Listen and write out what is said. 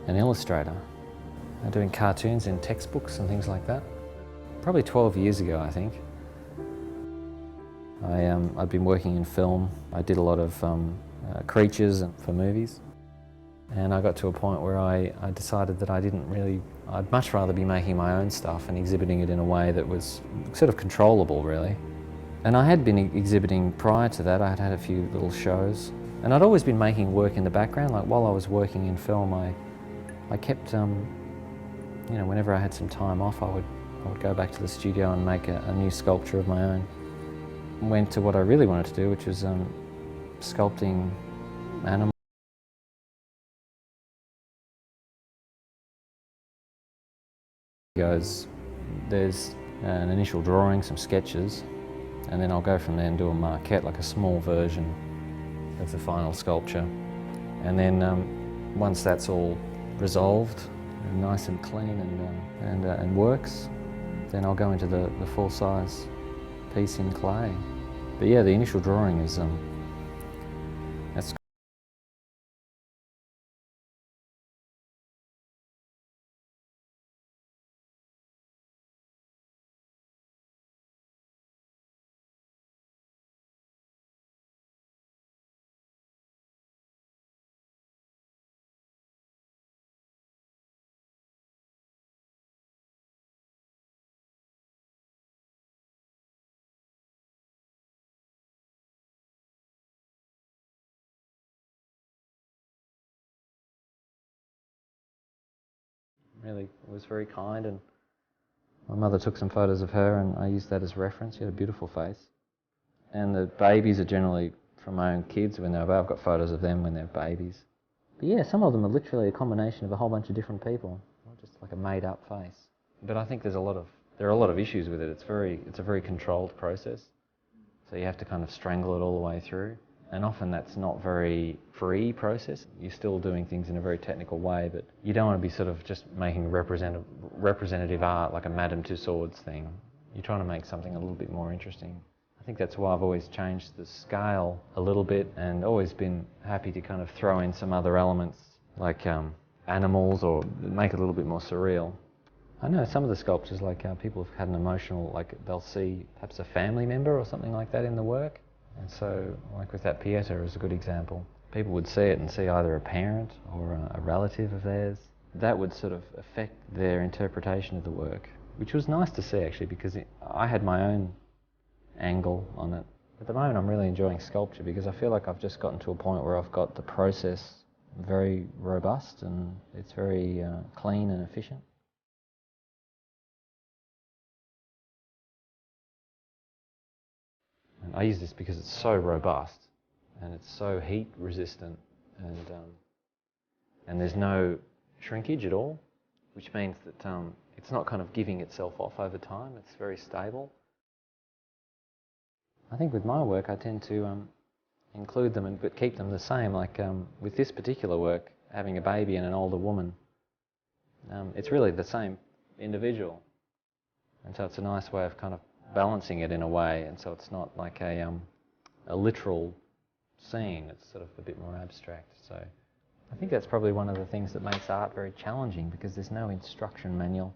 an illustrator, doing cartoons in textbooks and things like that. Probably 12 years ago, I think. I'd been working in film. I did a lot of creatures for movies. And I got to a point where I decided that I'd much rather be making my own stuff and exhibiting it in a way that was sort of controllable, really. And I had been exhibiting prior to that. I had had a few little shows. And I'd always been making work in the background. Like while I was working in film, I kept, whenever I had some time off, I would go back to the studio and make a new sculpture of my own. Went to what I really wanted to do, which was sculpting animals. There's an initial drawing, some sketches, and then I'll go from there and do a maquette, like a small version of the final sculpture. And then once that's all resolved, and nice and clean and works, then I'll go into the full-size piece in clay. But yeah, the initial drawing is that's really was very kind, and my mother took some photos of her and I used that as reference. She had a beautiful face. And the babies are generally from my own kids when I've got photos of them when they're babies. But yeah, some of them are literally a combination of a whole bunch of different people, not just like a made-up face. But I think there are a lot of issues with it. It's a very controlled process. So you have to kind of strangle it all the way through. And often that's not very free process. You're still doing things in a very technical way, but you don't want to be sort of just making representative art like a Madame Tussauds thing. You're trying to make something a little bit more interesting. I think that's why I've always changed the scale a little bit and always been happy to kind of throw in some other elements like animals or make it a little bit more surreal. I know some of the sculptures, like people have had an emotional, like they'll see perhaps a family member or something like that in the work. And so, like with that Pieta is a good example. People would see it and see either a parent or a relative of theirs. That would sort of affect their interpretation of the work, which was nice to see actually, because I had my own angle on it. At the moment I'm really enjoying sculpture because I feel like I've just gotten to a point where I've got the process very robust and it's very clean and efficient. And I use this because it's so robust and it's so heat resistant, and there's no shrinkage at all, which means that it's not kind of giving itself off over time. It's very stable. I think with my work I tend to include them but keep them the same. Like with this particular work, having a baby and an older woman, it's really the same individual, and so it's a nice way of kind of balancing it in a way, and so it's not like a literal scene. It's sort of a bit more abstract. So I think that's probably one of the things that makes art very challenging, because there's no instruction manual.